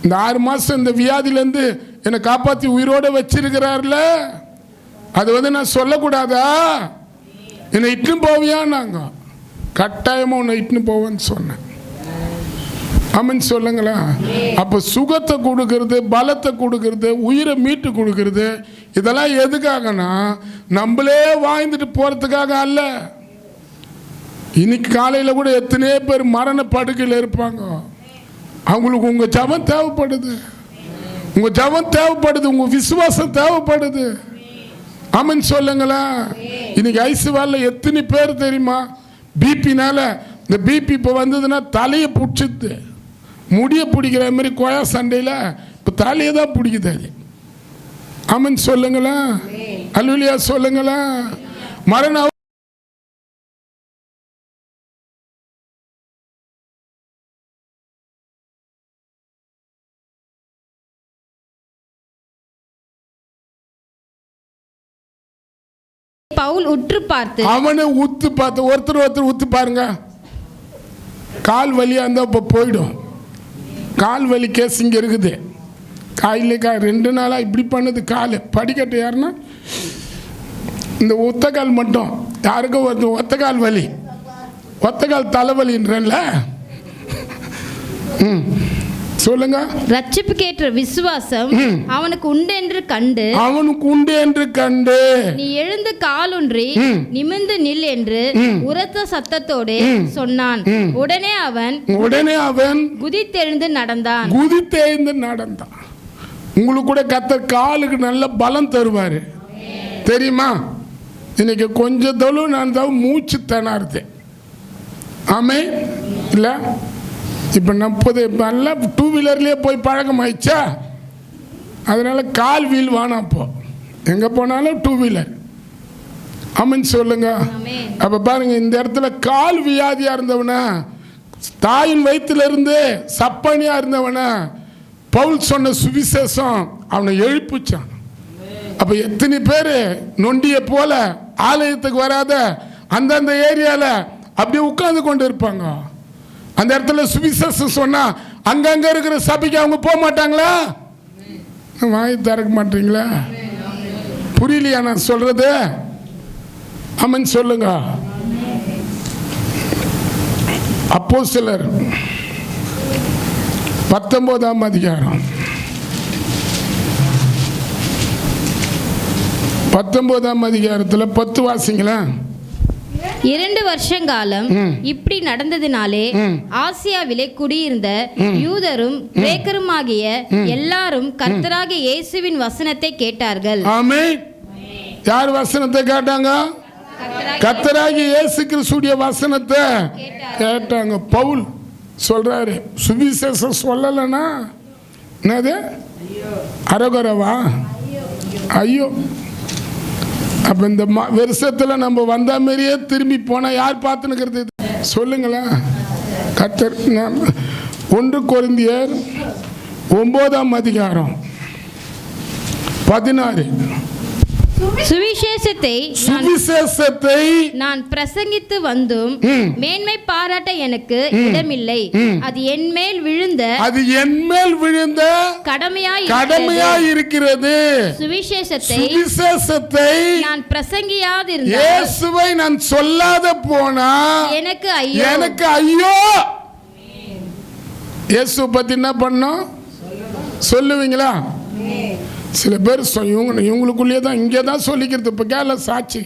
இந்த 6 மாதம் இந்த வியாதியிலேருந்து என்னை காப்பாற்றி உயிரோடு வச்சிருக்கிறார்ல, அது நான் சொல்லக்கூடாதா, என்னை இட்டுன்னு போவியா? நாங்கள் கட்டாயமாக உன்னை இட்டுன்னு போவேன்னு சொன்னேன். ஆமென் சொல்லுங்களா. அப்போ சுகத்தை கொடுக்கறது, பலத்தை கொடுக்கறது, உயிரை மீட்டு கொடுக்கறது, இதெல்லாம் எதுக்காகனா நம்மளே வாழ்ந்துட்டு போகிறதுக்காக அல்ல. இன்னைக்கு காலையில் கூட எத்தனையோ பேர் மரண படுக்கையில் இருப்பாங்க. அவங்களுக்கு உங்கள் ஜெபம் தேவைப்படுது, உங்கள் ஜெபம் தேவைப்படுது, உங்கள் விசுவாசம் தேவைப்படுது. ஆமென் சொல்லுங்களா. இன்னைக்கு ஐசிவாலில் எத்தனை பேர் தெரியுமா பிபினால, இந்த பிபி இப்போ வந்ததுன்னா தலையை பிடிச்சிது, முடிய பிடிக்கிற மாதிரி கொயா சண்டையில் இப்போ தலையை தான் பிடிக்குது அது. ஆமென் சொல்லுங்களா. அல்லேலூயா சொல்லுங்களா. மரண பவுல் உற்று பார்த்து, அவனை உத்து பார்த்து, ஒருத்தர் உத்து பாருங்க. கால் வலியாக இருந்தால் இப்போ போயிடும். கால் வலி கேஸ் இங்கே இருக்குது. காயில் 2 நாளாக இப்படி பண்ணுது கால். படிக்கட்டு யாருன்னா இந்த ஒத்த கால் மட்டும், யாருக்கும் ஒத்த கால் வலி, ஒத்த கால் தலைவலின்றல. சொல்லுங்க. ரட்சிப்புக்கேற்ற விசுவாசம் அவனுக்கு உண்டு என்று கண்டு நீ எழுந்து காலூன்றி நிமிர்ந்து நில் என்று உரத்த சத்தத்தோடு சொன்னான். உடனே அவன் குதித்தெழுந்து நடந்தான். உங்களுக்கு கூட கர்த்தர் காலுக்கு நல்ல பலம் தருவாரு தெரியுமா. இன்னைக்கு கொஞ்சம் தொழு நான் தான் மூச்சு திணறுது. ஆமே இல்லை. இப்போ 40 இப்போல்லாம் 2 வீலர்லேயே போய் பழக்கம் ஆயிடுச்சா, அதனால கால் வீல் வேணாம். அப்போ எங்கே போனாலும் 2 வீலர். ஆமென் சொல்லுங்க. அப்போ பாருங்க, இந்த இடத்துல கால் வியாதியாக இருந்தவனா, தாயின் வயிற்றிலிருந்து சப்பனியாக இருந்தவனா, பவுல் சொன்ன சுவிசேஷம் அவனை எழுப்பிச்சான். அப்போ எத்தனை பேர் நொண்டியை போல ஆலயத்துக்கு வராத அந்தந்த ஏரியாவில் அப்படியே உட்கார்ந்து கொண்டு இருப்பாங்க. அந்த இடத்துல சுவிசேஷம் சொன்னா அங்கங்க இருக்கிற சபைக்கு அவங்க போக மாட்டாங்களா? வாய் திறக்க மாட்டீங்களா? புரியலையா நான் சொல்றது? ஆமென் சொல்லுங்க. அப்போஸ்தலர் 19ஆம் அதிகாரம் 19ஆம் அதிகாரத்தில் 10 வாசிங்களா. 2 வருஷங்காலம் இப்படி நடந்ததினாலே ஆசியாவிலே குடியிருந்த யூதரும் கிரேக்கருமாகிய எல்லாரும் கர்த்தராகிய இயேசுவின் வசனத்தை கேட்டார்கள். ஆமென். யார் வசனத்தை கேட்டாங்க? கர்த்தராகிய இயேசு கிறிஸ்துவின் வசனத்தை கேட்டாங்க. பவுல் சொல்றாரு, சுவிசேஷம் சொல்லலைன்னா என்னது அரகுரவா? ஐயோ. அப்போ இந்த வருஷத்தில் நம்ம வந்த மாதிரியே திரும்பி போனால் யார் பார்த்துனுக்கிறது? சொல்லுங்களேன். கர்த்தர் 1 கொரிந்தியர் 9ஆம் அதிகாரம் 16. சுவிசேஷத்தை நான் பிரசங்கித்து வந்தும் மேன்மை பாராட்ட எனக்கு இடமில்லை. அது என் மேல் விழுந்த கடமையாய் இருக்கிறது. சுவிசேஷத்தை நான் பிரசங்கியாதிருந்தால், இயேசுவை நான் சொல்லாத போனா எனக்கு ஐயோ. இயேசு பத்தி என்ன பண்ணோம் சொல்லுவீங்களா? சில பேர் இவங்களுக்குள்ளேயே தான் இங்கே தான் சொல்லிக்கிறது. இப்போ கேள சாட்சி,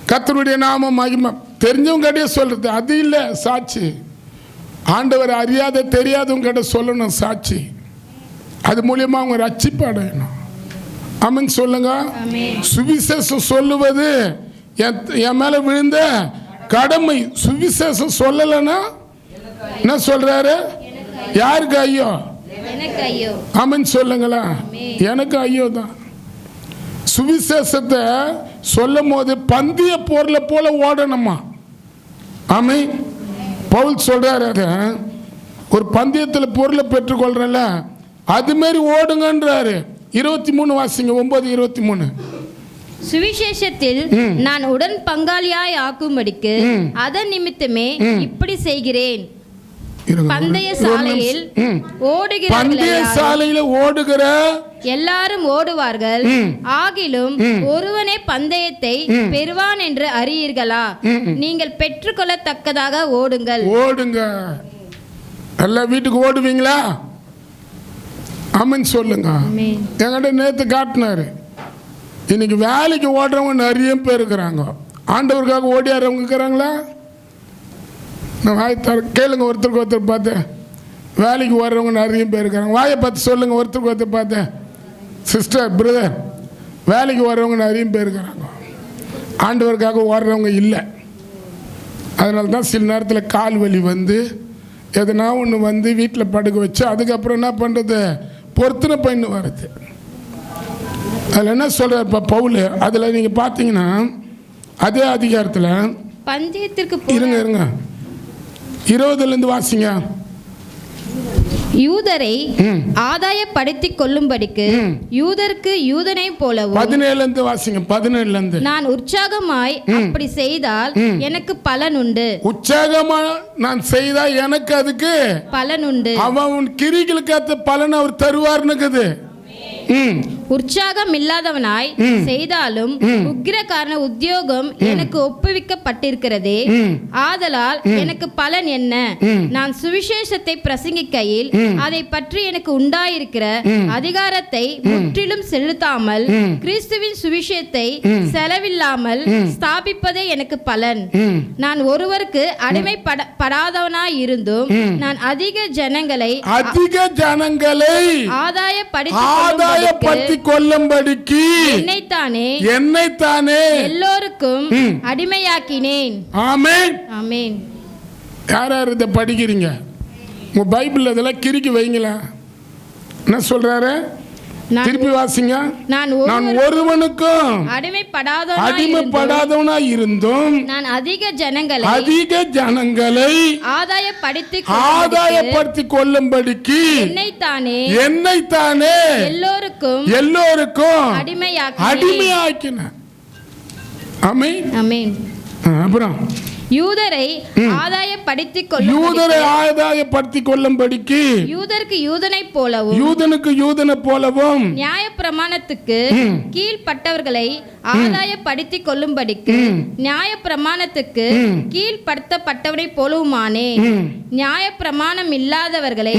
கர்த்தருடைய நாம மகிமை தெரிஞ்சவங்க கிட்டே சொல்றது அது இல்லை சாட்சி. ஆண்டவர் அறியாத தெரியாதவங்க கிட்ட சொல்லணும் சாட்சி. அது மூலியமா அவங்க ரட்சிப்பு அடையணும். ஆமென் சொல்லுங்க. சுவிசேஷம் சொல்லுவது என் மேல விழுந்த கடமை. சுவிசேஷம் சொல்லலைன்னா என்ன சொல்றாரு? யாருக்கு ஐயோ? ஆமென் சொல்லுங்களா. எனக்கு ஐயோ தான். சுவிசேஷத்தை சொல்லும் போது பந்தய போர்ல போல ஓடணுமா? ஆமென். பவுல் சொல்றாரு, அது ஒரு பந்தயத்தில் பொருளை பெற்றுக்கொள்றல அது மாதிரி ஓடுங்கன்றாரு. 23 வாசிங்க. 9:23. சுவிசேஷத்தில் நான் உடன் பங்காளியாய் ஆக்கும்படிக்கு அதன் நிமித்தமே இப்படி செய்கிறேன். பந்தய சாலையில் ஓடுகிற எல்லாரும் ஓடுவார்கள், ஆகிலும் ஒருவனே பந்தயத்தை பெறுவான் என்று அறியீர்களா? நீங்கள் பெற்றுக்கொள்ளத்தக்கதாக ஓடுங்க. எல்லாம் வீட்டுக்கு ஓடுவீங்களா? ஆமென் சொல்லுங்க. என்கிட்ட நேற்று காட்டினாரு. இன்னைக்கு வேலைக்கு ஓடுறவங்க நிறைய பேர் இருக்கிறாங்க. ஆண்டவருக்காக ஓடியாடுறவங்க இருக்கிறாங்களா? நான் வாய் கேளுங்க. ஒருத்தருக்கு ஒருத்தர் பார்த்தேன். வேலைக்கு ஓடுறவங்க நிறைய பேர் இருக்கிறாங்க. வாயை பார்த்து சொல்லுங்கள். ஒருத்தருக்கு ஒருத்தர் பார்த்தேன். சிஸ்டர், பிரதர், வேலைக்கு ஓடுறவங்க நிறைய பேர் இருக்கிறாங்க. ஆண்டவருக்காக ஓடுறவங்க இல்லை. அதனால தான் சில நேரத்தில் கால் வலி வந்து எதனா ஒன்று வந்து வீட்டில் படுக்க வச்சு அதுக்கப்புறம் என்ன பண்ணுறது, பொருத்தனை பண்ணி வருது. அதில் என்ன சொல்கிறார் இப்போ பவுல், அதில் நீங்கள் பார்த்தீங்கன்னா அதே அதிகாரத்தில் பந்தயத்திற்கு இருங்க 20 வாசிங்க. யூதரை ஆதாயப்படுத்திக் கொள்ளும்படிக்கு யூதருக்கு யூதனை போலவும் 17 வாசிங்க. 17 நான் உற்சாகமாய் அப்படி செய்தால் எனக்கு பலன் உண்டு. உற்சாகமா நான் செய்தால் எனக்கு அதுக்கு பலன் உண்டு. அவன் கிரிகளுக்கு ஏற்ற பலன் அவர் தருவார்னுக்குது. உற்சாகம் இல்லாதவனாய் செய்தாலும் உக்கிரகாரண உத்தியோகம் எனக்கு ஒப்புவிக்கப்பட்டிருக்கிறதே. ஆதலால் எனக்கு பலன் என்ன? நான் சுவிசேஷத்தை பிரசங்கிக்கையில் அதை பற்றி எனக்கு உண்டாயிருக்கிற அதிகாரத்தை முற்றிலும் செலுத்தாமல் கிறிஸ்துவின் சுவிசேஷத்தை செலவில்லாமல் ஸ்தாபிப்பதே எனக்கு பலன். நான் ஒருவருக்கு அடிமைப்படாதவனாய் இருந்தும் நான் அதிக ஜனங்களை ஆதாயப்படுத்திக் கொள்ளும்படிக்கு என்னைத்தானே எல்லோருக்கும் அடிமையாக்கினேன். ஆமென், ஆமென். யார் இதை படிக்கிறீங்க? உங்க பைபிள் இதெல்லாம் கிறுக்கி வைங்களா? என்ன சொல்றாரு? திருப்பி வாசிங்க. நான் ஒருவனுக்கும் அடிமைப்படாதவனா இருந்தும் நான் அதிக ஜனங்களை ஆதாயப்படுத்திக் கொள்ளும்படிக்கு என்னைத்தானே எல்லோருக்கும் அடிமையாக்கின. ஆமென், ஆமென். அப்புறம் யூதரை ஆதாயப்படுத்திக் கொள்ளும்படிக்கு யூதருக்கு யூதனை போலவும் நியாயப்பிரமாணத்துக்கு கீழ்ப்பட்டவர்களை ஆதாயப்படுத்திக் கொள்ளும்படிக்கு நியாயப்பிரமாணத்துக்கு கீழ்ப்படுத்தப்பட்டவனை போலவுமானே. நியாயப்பிரமாணம் இல்லாதவர்களை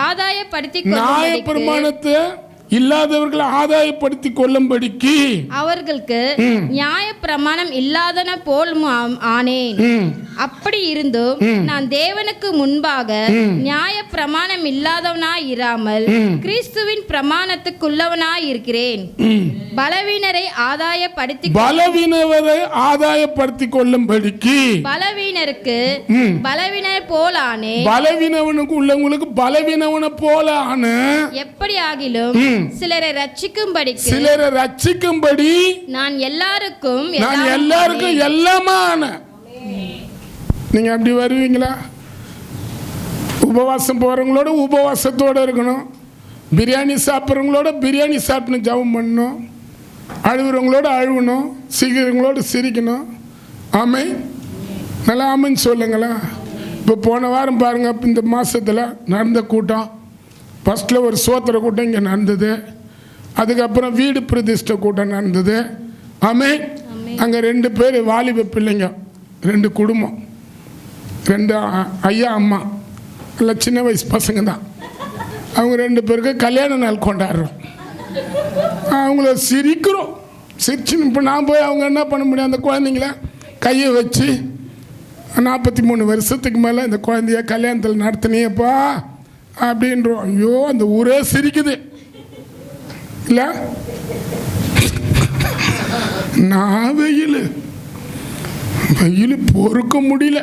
ஆதாயப்படுத்திக் நியாயப்பிரமாணத்தை இல்லாதவர்களை ஆதாயப்படுத்திக் கொள்ளும்படிக்கு அவர்களுக்கு நியாய பிரமாணம் இல்லாதன போல் ஆனேன். அப்படி இருந்தும் நான் தேவனுக்கு முன்பாக நியாய பிரமாணம் இல்லாதவனாய் இராமல் கிறிஸ்துவின் பிரமாணத்துக்குள்ளவனாய் இருக்கிறேன். பலவீனரை ஆதாயப்படுத்திக் கொள்ளும்படிக்கு பலவீனருக்கு பலவீனர் போல் ஆனேன். பலவீனவனுக்கு உள்ளவங்களுக்கு பலவீனவனை போல ஆன. எப்படி ஆகிலும் சிலரை ரட்சிக்கும்படி நான் எல்லாருக்கும் எல்லாமான. நீங்க அப்படி வருவீங்களா? உபவாசம் போறவங்களோட உபவாசத்தோட இருக்கணும். பிரியாணி சாப்பிட்றவங்களோட பிரியாணி சாப்பிடணும், ஜெபம் பண்ணணும். அழுகுறவங்களோட அழுகணும், சிரிக்கிறவங்களோட சிரிக்கணும். ஆமை, நல்லா ஆமைன்னு சொல்லுங்களா? இப்போ போன வாரம் பாருங்க, இந்த மாசத்துல நடந்த கூட்டம். ஃபஸ்ட்டில் ஒரு சோத்திர கூட்டம் இங்கே நடந்தது. அதுக்கப்புறம் வீடு பிரதிஷ்டை கூட்டம் நடந்தது. ஆமென். அங்கே 2 பேர் வாலிப பிள்ளைங்க, 2 குடும்பம், 2 ஐயா அம்மா, இல்லை சின்ன வயசு பசங்க தான். அவங்க 2 பேருக்கு கல்யாண நாள் கொண்டாடுறோம். அவங்கள சிரிக்கிறோம். சிரிச்சுன்னு இப்போ நான் போய் அவங்க என்ன பண்ண முடியும்? அந்த குழந்தைங்கள கையை வச்சு 43 வருஷத்துக்கு மேலே இந்த குழந்தைய கல்யாணத்தில் நடத்தினியப்பா அப்படின்றோம். ஐயோ, அந்த ஊரே சிரிக்குது இல்லை? நான் வெயில் பொறுக்க முடியல.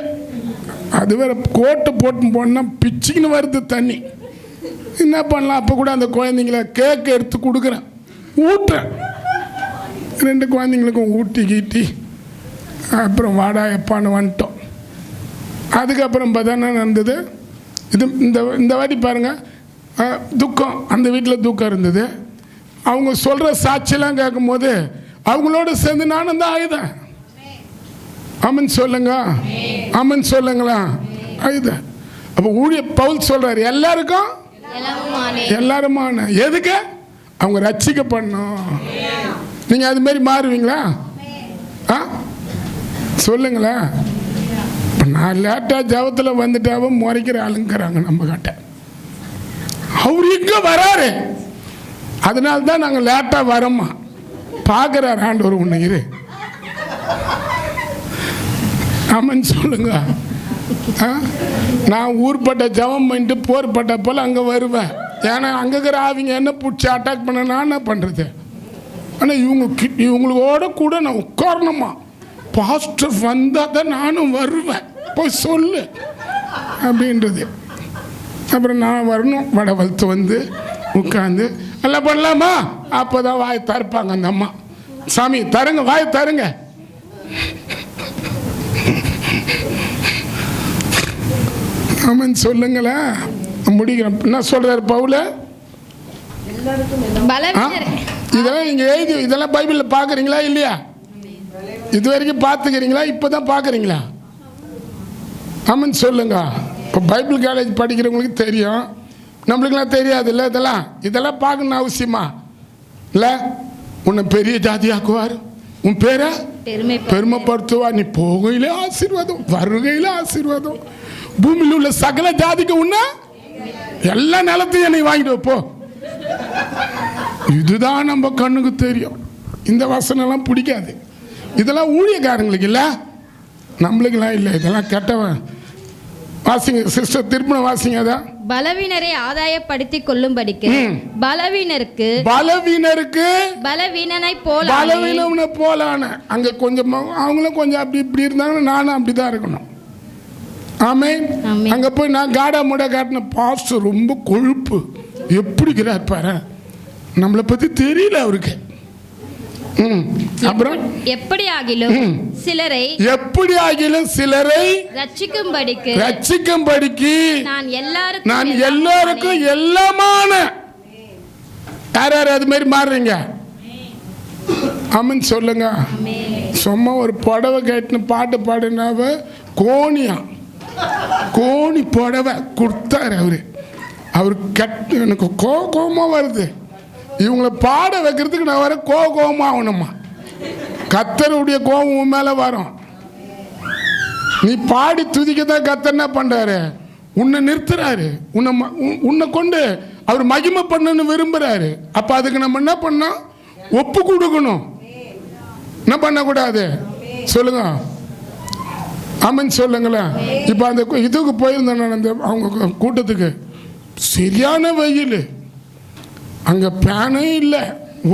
அது வேற கோட்டை போட்டு போனால் பிச்சுக்குன்னு வருது தண்ணி. என்ன பண்ணலாம்? அப்போ கூட அந்த குழந்தைங்கள கேக் எடுத்து கொடுக்குறேன், ஊட்டுறேன். 2 குழந்தைங்களுக்கும் ஊட்டி கீட்டி அப்புறம் வாடா எப்பான்னு வந்துட்டோம். அதுக்கப்புறம் பார்த்தா நடந்தது இது. இந்த வாட்டி பாருங்கள், துக்கம், அந்த வீட்டில் துக்கம் இருந்தது. அவங்க சொல்கிற சாட்சியெல்லாம் கேட்கும்போது அவங்களோட சேர்ந்து நானும் தான் ஆயுதேன். ஆமன் சொல்லுங்க, ஆமன் சொல்லுங்களா? ஆயுதேன். அப்போ ஊழிய பவுல் சொல்கிறார், எல்லாருக்கும் எல்லாருமான. எதுக்கு? அவங்க ரட்சிக்கப்படணும். நீங்கள் அது மாதிரி மாறுவீங்களா? சொல்லுங்களேன். இப்போ நான் லேட்டாக ஜபத்தில் வந்துட்டாவும் முறைக்கிற ஆளுங்கிறாங்க நம்ம கிட்ட. அவர் இங்கே வராரு, அதனால தான் நாங்கள் லேட்டாக வரோம்மா. பார்க்குறாரு ஆண்டவர் ஒன்று இரு. ஆமான்னு சொல்லுங்க. நான் ஊர்பட்ட ஜபம் பண்ணிட்டு போர்பட்ட போல் அங்கே வருவேன். ஏன்னா அங்கே இருக்கிற ஆவிங்க என்ன பிடிச்சி அட்டாக் பண்ண நான் என்ன பண்ணுறது. ஆனால் இவங்களோட கூட நான் உட்காரணுமா. பாஸ்டர் வந்தால் தான் நானும் வருவேன், போய் சொல்லு அப்படின்றது. அப்புறம் நான் வரணும், வடை வளர்த்து வந்து உட்காந்து எல்லாம் பண்ணலாமா. அப்போ தான் வாய் தரப்பாங்க அந்த அம்மா. சாமி தருங்க, வாய் தருங்க. ஆமான்னு சொல்லுங்களேன். முடிக்கிறேன். என்ன சொல்றாரு பவுல? இதெல்லாம் நீங்க எழுதி, இதெல்லாம் பைபிளில் பார்க்குறீங்களா இல்லையா? இது வரைக்கும் பார்த்துக்கிறீங்களா? இப்போ தான் பார்க்குறீங்களா? ஆமான்னு சொல்லுங்க. இப்போ பைபிள் காலேஜ் படிக்கிறவங்களுக்கு தெரியும், நம்மளுக்கெல்லாம் தெரியாது இல்லை. இதெல்லாம் பார்க்கணுன்னு அவசியமா இல்லை? உன்னை பெரிய ஜாதியாக்குவார், உன் பேரை பெருமைப்படுத்துவார், நீ போகையிலே ஆசீர்வாதம், வருகையில ஆசீர்வாதம், பூமியில் உள்ள சகல ஜாதிக்கு உன்ன எல்லா நிலத்தையும் என்னை வாங்கிட்டு போ. இதுதான் நம்ம கண்ணுக்கு தெரியும். இந்த வசனம்லாம் பிடிக்காது. இதெல்லாம் ஊழியக்காரங்களுக்கு இல்லை, நம்மளுக்கெல்லாம் இல்லை. இதெல்லாம் கெட்டவன். வாசிங்க சிஸ்டர், திருப்பண வாசிங்க. அதான் பலவீனரை ஆதாயப்படுத்திக் கொள்ளும்படிக்கு பலவீனருக்கு பலவீனனை போலான அங்க கொஞ்சம் அவங்களும் கொஞ்சம் அப்படி இப்படி இருந்தாங்கன்னா நானும் அப்படிதான் இருக்கணும். ஆமென். அங்க போய் நான் காடா மூட காட்டின பாஸ்டர் ரொம்ப கொழுப்பு எப்படிங்கிறார் பாரு, நம்மளை பத்தி தெரியல அவருக்கு. அப்புறம் எப்படியாகிலும் சிலரை ரட்சிக்கும்படிக்கு நான் எல்லாருக்கும் எல்லாமான. யார் யார் அது மாதிரி மாறுறீங்க? ஆமென் சொல்லுங்க. சும்மா ஒரு புடவை கேட்டுன்னு பாட்டு பாடினாவ கோணி புடவை கொடுத்தாரு அவரு எனக்கு கோபமா வருது. இவங்களை பாட வைக்கிறதுக்கு நான் வர கோபமா ஆகணுமா? கர்த்தருடைய கோபம் உன் மேல வரும். நீ பாடி துதிக்கதான் கர்த்தர் என்ன பண்றாரு? உன்னை நிறுத்துறாரு, உன்னை கொண்டு அவர் மகிமை பண்ணணும்னு விரும்புறாரு. அப்ப அதுக்கு நம்ம என்ன பண்ணோம்? ஒப்பு கொடுக்கணும். என்ன பண்ணக்கூடாது சொல்லுங்க. ஆமென் சொல்லுங்களேன். இப்போ அந்த இதுக்கு போயிருந்தேன் நான், அந்த அவங்க கூட்டத்துக்கு. சரியான வெயில், அங்கே பேனே இல்லை.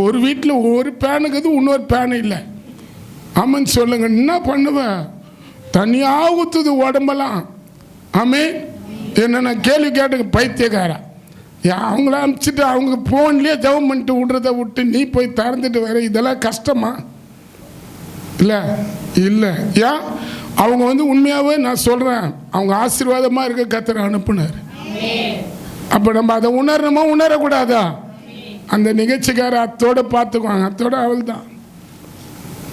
ஒரு வீட்டில் ஒரு பேனுக்குது, இன்னொரு பேனு இல்லை. ஆமென் சொல்லுங்க. என்ன பண்ணுவேன்? தனியாக ஊற்றுது உடம்பெல்லாம். ஆமென். என்ன நான் கேள்வி கேட்டு பைத்தியக்காரன் அவங்கள அனுப்பிச்சிட்டு அவங்க ஃபோன்லேயே ஜெபம் பண்ணிட்டு விட்றத விட்டு நீ போய் திறந்துட்டு வர, இதெல்லாம் கஷ்டமா? இல்லை. ஏன்? அவங்க உண்மையாகவே நான் சொல்கிறேன், அவங்க ஆசீர்வாதமாக இருக்க கர்த்தர் அனுப்புனார். அப்போ நம்ம அதை உணரணுமா உணரக்கூடாதா? அந்த நிகழ்ச்சிக்கார அத்தோடு பார்த்துக்குவாங்க. அத்தோட அவள் தான்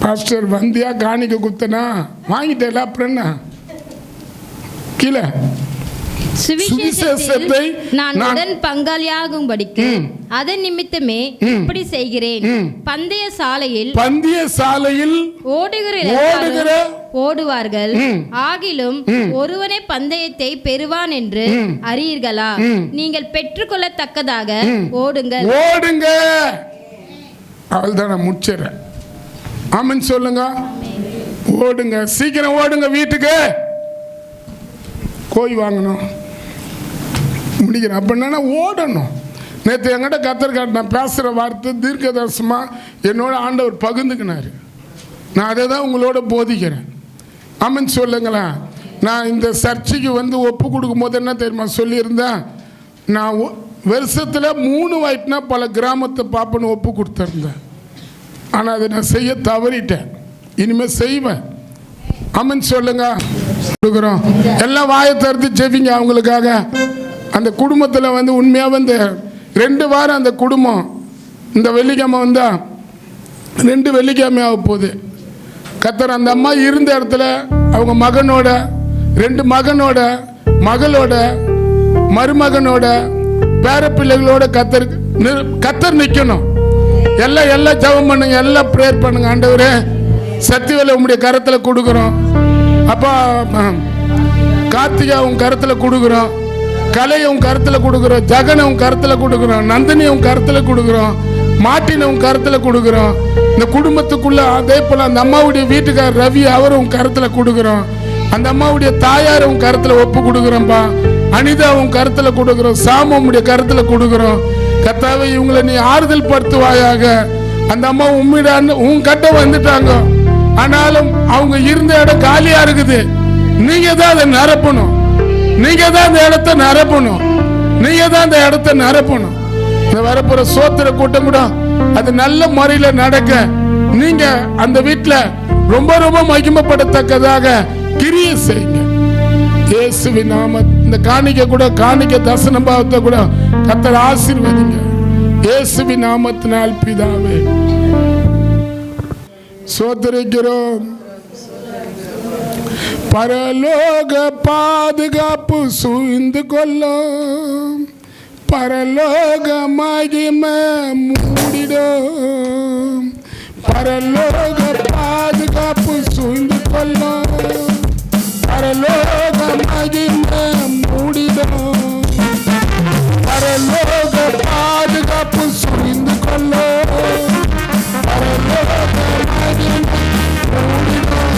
பாஸ்டர் வந்தியா காணிக்க குத்தனா வாங்கிட்டேல, அப்புறம் என்ன கீழே சுவிசேஷத்தை நான் உடன் பங்காளியாகும்படிக்கு அதன் நிமித்தமே இப்படி செய்கிறேன். பந்தய சாலையில் ஓடுவார்கள், ஆகிலும் ஒருவனே பந்தயத்தை பெறுவான் என்று அறியீர்களா? நீங்கள் பெற்றுக்கொள்ளத்தக்கதாக ஓடுங்கள். அவள்தான் நான் முடிச்சிடறேன். ஆமென் சொல்லுங்க. ஓடுங்க, சீக்கிரம் ஓடுங்க. வீட்டுக்கு கோய் வாங்கணும், முடிக்கிறேன். அப்போ என்னன்னா ஓடணும். நேற்று என்கிட்ட கர்த்தர் நான் பேசுகிற வார்த்தை தீர்க்கதரிசனமாக என்னோட ஆண்டவர் பகிர்ந்துக்கினார். நான் அதை தான் உங்களோட போதிக்கிறேன். ஆமென் சொல்லுங்களேன். நான் இந்த சர்ச்சைக்கு ஒப்பு கொடுக்கும் போது என்ன தெரியுமா சொல்லியிருந்தேன்? நான் வருஷத்தில் 3 வாய்ப்புனா பல கிராமத்தை பாப்பன்னு ஒப்பு கொடுத்துருந்தேன். ஆனால் அதை நான் செய்ய தவறிட்டேன். இனிமேல் செய்வேன். ஆமென் சொல்லுங்க. கொடுக்குறோம். எல்லாம் வாயை திறந்து ஜெபிங்க அவங்களுக்காக. அந்த குடும்பத்தில் உண்மையாக 2 வாரம் அந்த குடும்பம் இந்த வெள்ளிக்கிழமை 2 வெள்ளிக்கிழமை ஆக போகுது. கர்த்தர் அந்த அம்மா இருந்த இடத்துல அவங்க மகனோட 2 மகனோட மகளோட மருமகனோட பேரப்பிள்ளைகளோட கர்த்தர் நிற்கணும். எல்லாம் ஜெபம் பண்ணுங்க, எல்லாம் ப்ரேயர் பண்ணுங்க. ஆண்டவரே சத்தியவேலை உங்களுடைய கரத்தில் கொடுக்குறோம். அப்பா கார்த்திகா உன் கருத்துல கொடுக்குறோம், கலையை உன் கருத்துல கொடுக்குறோம், ஜெகனை உன் கருத்துல கொடுக்குறோம், நந்தினி உன் கருத்துல கொடுக்குறோம், மாட்டினை உன் கருத்துல கொடுக்குறோம். இந்த குடும்பத்துக்குள்ள அதே போல அந்த அம்மாவுடைய வீட்டுக்காரர் ரவி அவரும் உன் கருத்துல கொடுக்குறோம். அந்த அம்மாவுடைய தாயார் உன் கருத்துல ஒப்பு கொடுக்குறோம்பா. அனிதா உன் கருத்துல கொடுக்குறோம், சாமுடைய கருத்துல கொடுக்குறோம். கர்த்தாவே இவங்களை நீ ஆறுதல் படுத்துவாயாக. அந்த அம்மா உம்மிடான்னு உன் கட்ட வந்துட்டாங்க, ஆனாலும் அவங்க இருந்த இடம் காலியா இருக்குது. நீங்க தான் அதை நிரப்பணும், நீங்க தான் அந்த இடத்த நிரப்பணும், நீங்க தான் அந்த இடத்த நிரப்பணும். இந்த வரப்போற சோத்திர கூட்டம் கூட அது நல்ல முறையில நடக்க நீங்க அந்த வீட்டுல ரொம்ப ரொம்ப மகிமைப்படத்தக்கதாக கிரியை செய்யுங்க. இயேசுவின் நாம இந்த காணிக்க கூட காணிக்க தசன பாவத்தை கூட கர்த்தர் ஆசீர்வதிங்க. இயேசுவின் நாமத்தினால் பிதாவே சோதரிக்கிறோம். பரலோக பாதுகாப்பு சூழ்ந்து கொள்ளும், பரலோக மகிமை மூடிடும், பரலோக பாதுகாப்பு சூழ்ந்து கொள்ளும், பரலோக மகிமை மூடிடும், பரலோக பாதுகாப்பு சூழ்ந்து கொள்ளும், பரலோக மகிமை மூடிடும்.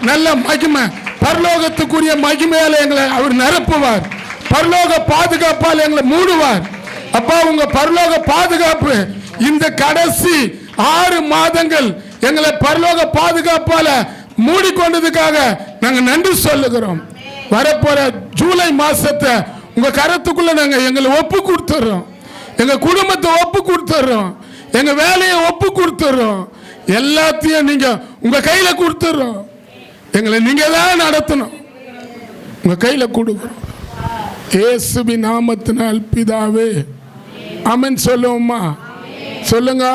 நல்ல மகிமை, பரலோகத்துக்குரிய மகிமையால எங்களை அவர் நிரப்புவார். பரலோக பாதுகாப்பால் எங்களை மூடுவார். அப்பா, உங்க பரலோக பாதுகாப்பு இந்த கடைசி 6 மாதங்கள் எங்களை பரலோக பாதுகாப்பால மூடிக்கொண்டதுக்காக நாங்க நன்றி சொல்லுகிறோம். வரப்போற ஜூலை மாசத்தை உங்க கரத்துக்குள்ள நாங்க எங்களை ஒப்பு கொடுத்துறோம். எங்க குடும்பத்தை ஒப்பு கொடுத்துறோம். எங்க வேலையை ஒப்பு கொடுத்துறோம். எல்லாத்தையும் நீங்க உங்க கையில கொடுத்துறோம். எங்களை நீங்க தான் நடத்தணும். உங்க கையில கொடுக்கிறோம். இயேசுவின் நாமத்தினால் பிதாவே, ஆமென் சொல்லுவோமா? சொல்லுங்க.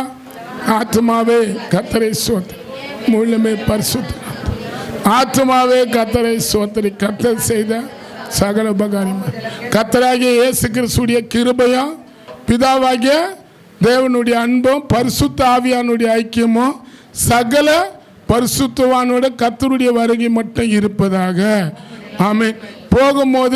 ஆத்துமாவே கர்த்தரை ஸ்தோத்திரி, முழுமே பரிசுத்த ஆத்துமாவே கர்த்தரை ஸ்தோத்திரி. கர்த்தர் செய்த சகல உபகாரம், கர்த்தராகிய இயேசு கிறிஸ்துவின் கிருபையும், பிதாவாகிய தேவனுடைய அன்பும், பரிசுத்த ஆவியானுடைய ஐக்கியமும், சகல பரிசுத்தவானோட கர்த்தருடைய வருகை மட்டும் இருப்பதாக. ஆமென். போகும்போது